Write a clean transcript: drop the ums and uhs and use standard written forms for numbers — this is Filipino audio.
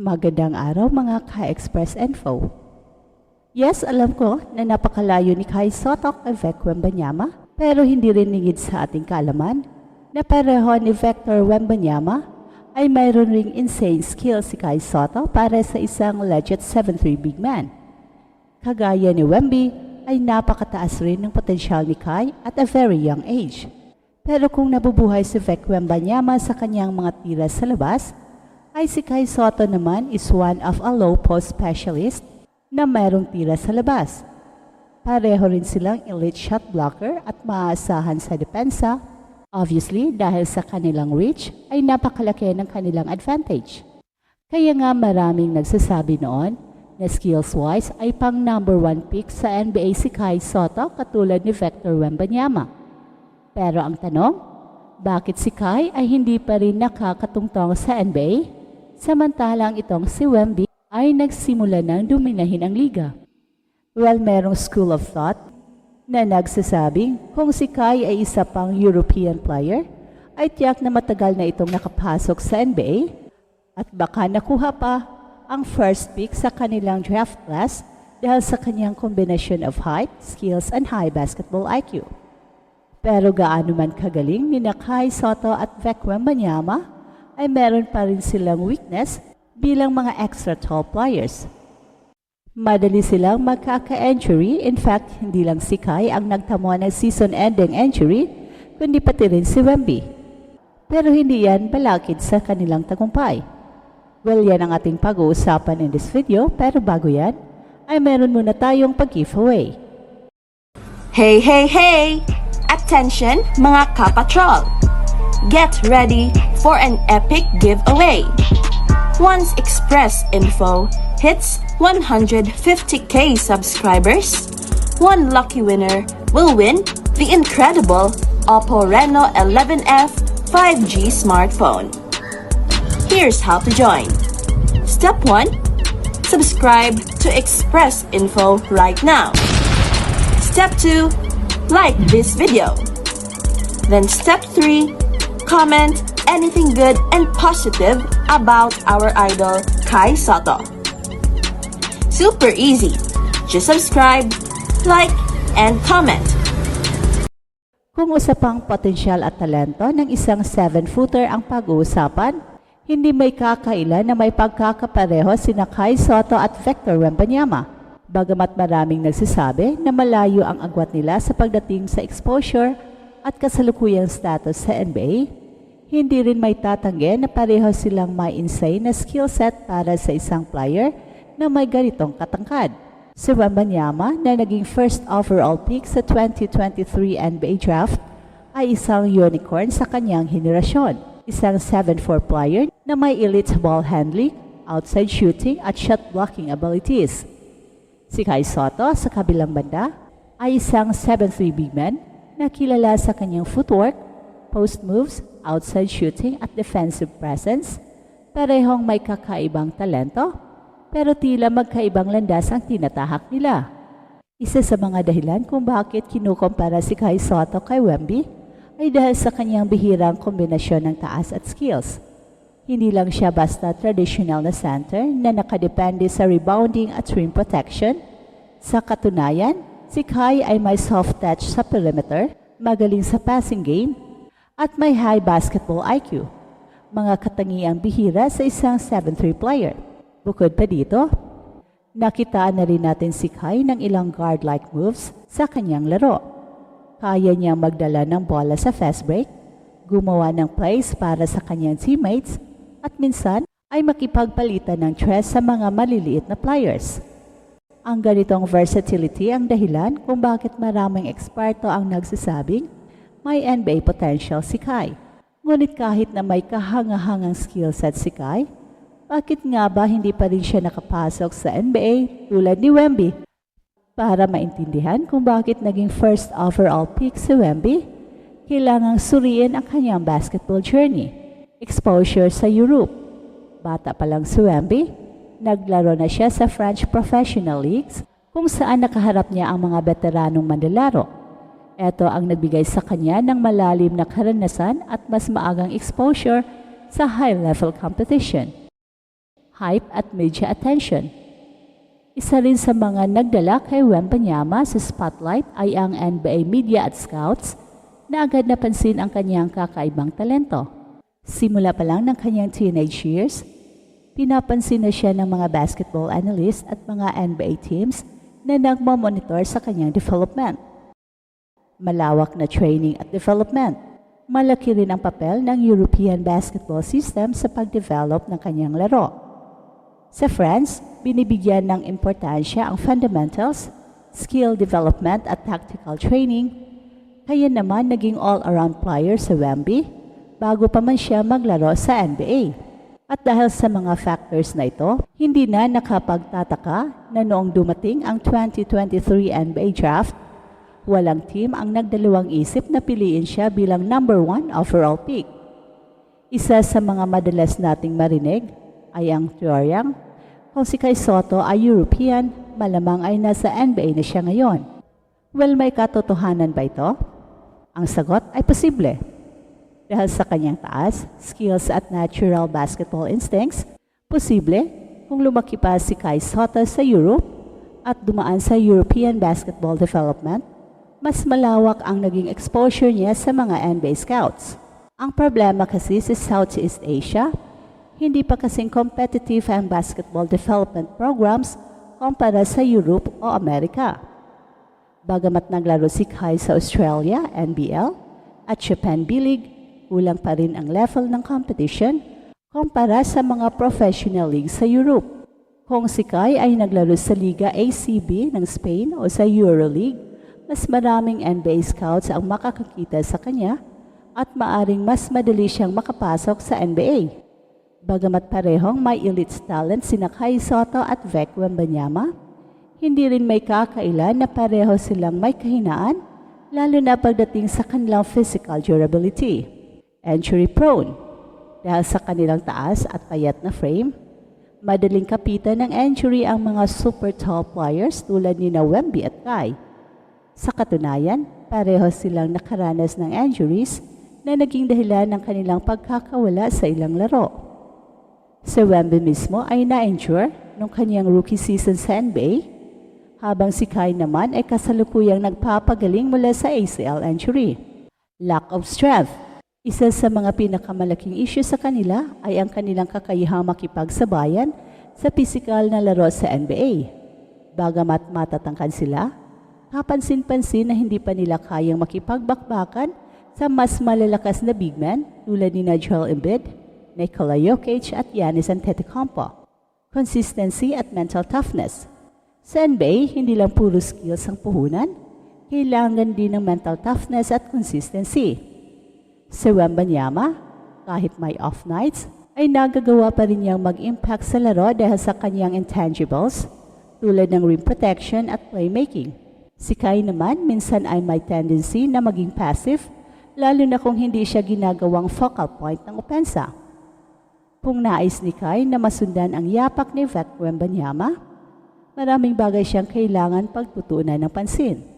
Magandang araw mga Ka-Express Info. Yes, alam ko na napakalayo ni Kai Sotto kay Vic Wembanyama, pero hindi rin lingid sa ating kaalaman na pareho ni Victor Wembanyama ay mayroon ring insane skill si Kai Sotto para sa isang legit 7'3" big man. Kagaya ni Wemby ay napakataas rin ng potensyal ni Kai at a very young age. Pero kung nabubuhay si Vic Wembanyama sa kanyang mga tira sa labas, ay si Kai Sotto naman is one of a low post specialist na mayroong tira sa labas. Pareho rin silang elite shot blocker at maaasahan sa depensa, obviously dahil sa kanilang reach ay napakalaki ng kanilang advantage. Kaya nga maraming nagsasabi noon na skills-wise ay pang number 1 pick sa NBA si Kai Sotto katulad ni Victor Wembanyama. Pero ang tanong, bakit si Kai ay hindi pa rin nakakatungtong sa NBA? Samantalang itong si Wemby ay nagsimula ng dominahin ang liga. Well, merong school of thought na nagsasabing kung si Kai ay isa pang European player, ay tiyak na matagal na itong nakapasok sa NBA at baka nakuha pa ang first pick sa kanilang draft class dahil sa kanyang kombinasyon of height, skills, and high basketball IQ. Pero gaano man kagaling ni Kai Sotto at Vic Wembanyama, ay meron pa rin silang weakness bilang mga extra tall players. Madali silang magkaka-injury, in fact, hindi lang si Kai ang nagtamo ng season-ending injury, kundi pati rin si Wemby. Pero hindi yan balakid sa kanilang tagumpay. Well, yan ang ating pag-uusapan in this video, pero bago yan, ay meron muna tayong pag-giveaway. Hey, hey, hey! Attention mga Ka-Patrol! Get ready for an epic giveaway. Once Express Info hits 150k subscribers, one lucky winner will win the incredible Oppo Reno 11F 5G smartphone. Here's how to join. Step 1. Subscribe to Express Info right now. Step 2. Like this video. Then step 3. Comment anything good and positive about our idol Kai Sotto. Super easy. Just subscribe, like, and comment. Kung usapang potensyal at talento ng isang 7-footer ang pag-uusapan, hindi may kakaila na may pagkakapareho sina Kai Sotto at Victor Wembanyama. Bagamat maraming nagsasabi na malayo ang agwat nila sa pagdating sa exposure at kasalukuyang status sa NBA, hindi rin may tatanggi na pareho silang may insane na skill set para sa isang player na may ganitong katangkad. Si Wembanyama na naging first overall pick sa 2023 NBA Draft ay isang unicorn sa kanyang henerasyon. Isang 7'4" player na may elite ball handling, outside shooting at shot blocking abilities. Si Kai Sotto sa kabilang banda ay isang 7'3" big man na kilala sa kanyang footwork, post moves, outside shooting at defensive presence. Parehong may kakaibang talento, pero tila magkaibang landas ang tinatahak nila. Isa sa mga dahilan kung bakit kinukumpara si Kai Sotto kay Wemby ay dahil sa kanyang bihirang kombinasyon ng taas at skills. Hindi lang siya basta traditional na center na nakadepende sa rebounding at rim protection. Sa katunayan, si Kai ay may soft touch sa perimeter, magaling sa passing game, at may high basketball IQ, mga katangiang bihira sa isang 7'3" player. Bukod pa dito, nakitaan na rin natin si Kai ng ilang guard-like moves sa kanyang laro. Kaya niyang magdala ng bola sa fast break, gumawa ng plays para sa kanyang teammates, at minsan ay makipagpalitan ng tres sa mga maliliit na players. Ang ganitong versatility ang dahilan kung bakit maraming eksperto ang nagsasabing may NBA potential si Kai. Ngunit kahit na may kahangahangang skill set si Kai, bakit nga ba hindi pa rin siya nakapasok sa NBA tulad ni Wemby? Para maintindihan kung bakit naging first overall pick si Wemby, kailangang suriin ang kanyang basketball journey. Exposure sa Europe. Bata pa lang si Wemby, naglaro na siya sa French professional leagues kung saan nakaharap niya ang mga veteranong manlalaro. Ito ang nagbigay sa kanya ng malalim na karanasan at mas maagang exposure sa high-level competition. hype at media attention. Isa rin sa mga nagdala kay Wembanyama sa spotlight ay ang NBA media at scouts na agad napansin ang kanyang kakaibang talento. Simula pa lang ng kanyang teenage years, pinapansin na siya ng mga basketball analyst at mga NBA teams na nagmamonitor sa kanyang development. Malawak na training at development. Malaki rin ang papel ng European basketball system sa pagdevelop ng kanyang laro. Sa France, binibigyan ng importansya ang fundamentals, skill development at tactical training, kaya naman naging all-around player sa Wemby bago pa man siya maglaro sa NBA. At dahil sa mga factors na ito, hindi na nakapagtataka na noong dumating ang 2023 NBA Draft, walang team ang nagdalawang isip na piliin siya bilang number 1 overall pick. Isa sa mga madalas nating marinig ay ang teoryang kung si Kai Sotto ay European, malamang ay nasa NBA na siya ngayon. Well, may katotohanan ba ito? Ang sagot ay posible. Dahil sa kanyang taas, skills at natural basketball instincts, posible kung lumaki pa si Kai Sotto sa Europe at dumaan sa European basketball development, mas malawak ang naging exposure niya sa mga NBA scouts. Ang problema kasi sa Southeast Asia, hindi pa kasing competitive ang basketball development programs kumpara sa Europe o Amerika. Bagamat naglaro si Kai sa Australia, NBL, at Japan B-League, kulang pa rin ang level ng competition kumpara sa mga professional league sa Europe. Kung si Kai ay naglaro sa Liga ACB ng Spain o sa EuroLeague, mas maraming NBA scouts ang makakakita sa kanya at maaring mas madali siyang makapasok sa NBA. Bagamat parehong may elite talent sina Kai Sotto at Vek Wembanyama, hindi rin may kakailan na pareho silang may kahinaan, lalo na pagdating sa kanilang physical durability. Injury prone. Dahil sa kanilang taas at payat na frame, madaling kapitan ng injury ang mga super tall players tulad ni Wemby at Kai. Sa katunayan, pareho silang nakaranas ng injuries na naging dahilan ng kanilang pagkakawala sa ilang laro. Si Wemby mismo ay na-injure nung kanyang rookie season sa NBA, habang si Kai naman ay kasalukuyang nagpapagaling mula sa ACL injury. Lack of strength. Isa sa mga pinakamalaking issue sa kanila ay ang kanilang kakayahang makipagsabayan sa pisikal na laro sa NBA. Bagamat matatangkad sila, kapansin-pansin na hindi pa nila kayang makipagbakbakan sa mas malalakas na big men tulad ni Joel Embiid, Nikola Jokic at Giannis Antetokounmpo. Consistency at mental toughness. Sa NBA, hindi lang puro skills ang puhunan, kailangan din ng mental toughness at consistency. Si Wembanyama, kahit may off nights, ay nagagawa pa rin niyang mag-impact sa laro dahil sa kanyang intangibles tulad ng rim protection at playmaking. Si Kai naman minsan ay may tendency na maging passive, lalo na kung hindi siya ginagawang focal point ng opensa. Kung nais ni Kai na masundan ang yapak ni Vek Wembanyama, maraming bagay siyang kailangan pagtutuunan ng pansin.